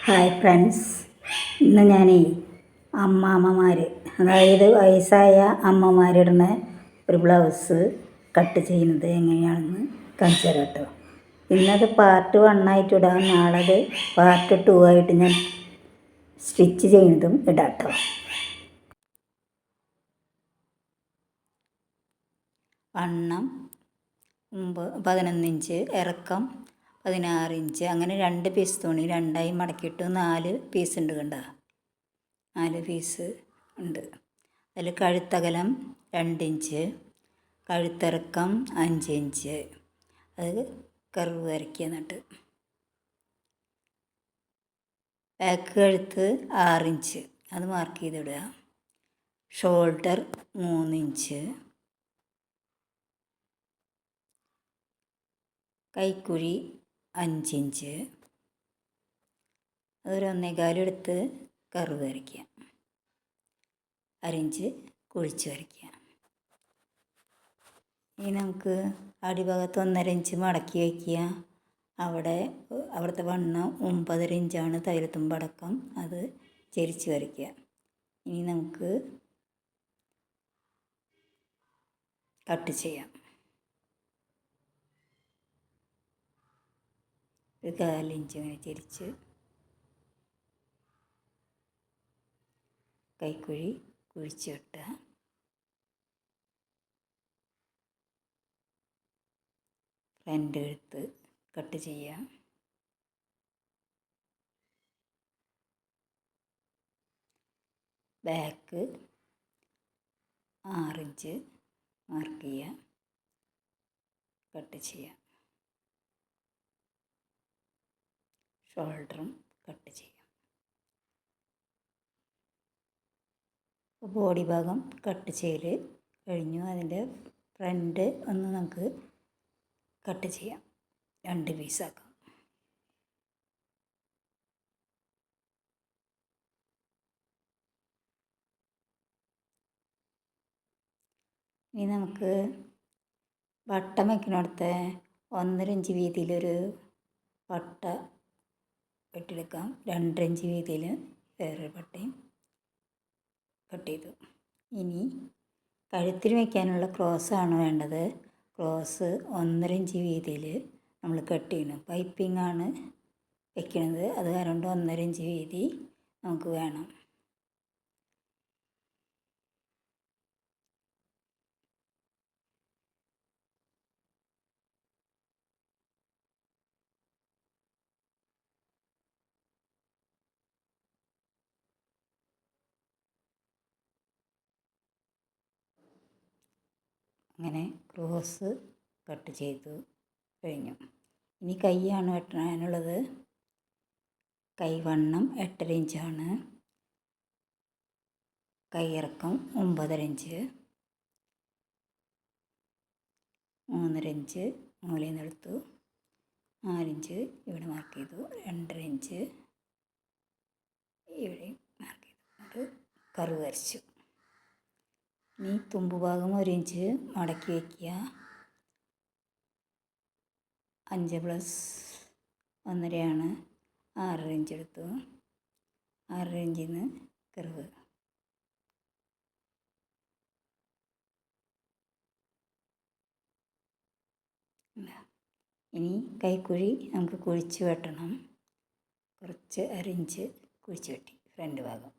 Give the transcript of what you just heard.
Hi friends, ഇന്ന് ഞാൻ അമ്മാമ്മമാർ, അതായത് വയസ്സായ അമ്മമാരിടുന്ന ഒരു ബ്ലൗസ് കട്ട് ചെയ്യുന്നത് എങ്ങനെയാണെന്ന് കാണിച്ചു തരാം കേട്ടോ. ഇന്നത് പാർട്ട് 1 ആയിട്ട് ഇടാം, നാളത് പാർട്ട് 2 ആയിട്ട് ഞാൻ സ്റ്റിച്ച് ചെയ്യുന്നതും ഇടാം കേട്ടോ. വണ്ണം 11 ഇഞ്ച്, ഇറക്കം 16 ഇഞ്ച്, അങ്ങനെ 2 പീസ് തുണി രണ്ടായി മടക്കിയിട്ട് 4 പീസ് ഉണ്ട്. കണ്ട 4 പീസ് ഉണ്ട്. അതിൽ കഴുത്തകലം 2 ഇഞ്ച്, കഴുത്തിറക്കം 5 ഇഞ്ച്. അത് കർവ് വരയ്ക്കുക. എന്നിട്ട് ബാക്ക് കഴുത്ത് 6 ഇഞ്ച്, അത് മാർക്ക് ചെയ്തിടുക. ഷോൾഡർ 3 ഇഞ്ച്, കൈക്കുഴി 5 ഇഞ്ച്, അതൊരു 1.25 എടുത്ത് കർവ് വരയ്ക്കുക. 1/2 ഇഞ്ച് കുഴിച്ച് വരയ്ക്കുക. ഇനി നമുക്ക് അടിഭാഗത്ത് 1.5 ഇഞ്ച് മടക്കി വയ്ക്കുക. അവിടുത്തെ വണ്ണം 9.5 ഇഞ്ചാണ്, തയ്യൽത്തുമ്പടക്കം. അത് ചെരിച്ച് വരയ്ക്കുക. ഇനി നമുക്ക് കട്ട് ചെയ്യാം. ഒരു 1/4 ഇഞ്ച് ഇങ്ങനെ ചെരിച്ച് കൈക്കുഴി കുഴിച്ച് വെട്ടുക. ഫ്രണ്ട് കഴുത്ത് കട്ട് ചെയ്യുക. ബാക്ക് 6 ഇഞ്ച് മാർക്ക് ചെയ്യുക, കട്ട് ചെയ്യുക. ഷോൾഡറും കട്ട് ചെയ്യാം. ബോഡി ഭാഗം കട്ട് ചെയ്യൽ കഴിഞ്ഞു. അതിൻ്റെ ഫ്രണ്ട് ഒന്ന് നമുക്ക് കട്ട് ചെയ്യാം, 2 പീസാക്കാം. ഇനി നമുക്ക് വട്ടം വയ്ക്കുന്നിടത്ത് 1.5 ഇഞ്ച് വീതിയിലൊരു പട്ട വെട്ടിയെടുക്കാം. 2.5 ഇഞ്ച് വീതിയിൽ വേറൊരു പട്ടയും കട്ട് ചെയ്തു. ഇനി കഴുത്തിൽ വയ്ക്കാനുള്ള ക്രോസാണ് വേണ്ടത്. ക്രോസ് 1.5 ഇഞ്ച് വീതിയിൽ നമ്മൾ കട്ട് ചെയ്യണം. പൈപ്പിംഗ് ആണ് വയ്ക്കുന്നത്, അത് കാരണം 1.5 ഇഞ്ച് വീതി നമുക്ക് വേണം. അങ്ങനെ ക്രോസ് കട്ട് ചെയ്തു കഴിഞ്ഞു. ഇനി കൈയാണ് വെട്ടാനുള്ളത്. കൈവണ്ണം 8.5 ഇഞ്ചാണ്, കൈയിറക്കം 9.5 ഇഞ്ച്, 3.5 ഇഞ്ച് മൂലയിൽ നിന്ന് എടുത്തു, 4 ഇഞ്ച് ഇവിടെ മാർക്ക് ചെയ്തു, 2.5 ഇഞ്ച് ഇവിടെ മാർക്ക് ചെയ്തു. അത് കർവ് വരച്ചു. ഇനി തുമ്പുഭാഗം 1 ഇഞ്ച് മടക്കി വയ്ക്കുക. 5 + 1.5 6 ഇഞ്ച് എടുത്തു. 6 ഇഞ്ചിൽ നിന്ന് കർവ്. ഇനി കൈക്കുഴി നമുക്ക് കുഴിച്ച് വെട്ടണം. കുറച്ച് 1/2 ഇഞ്ച് കുഴിച്ച് വെട്ടി ഫ്രണ്ട് ഭാഗം.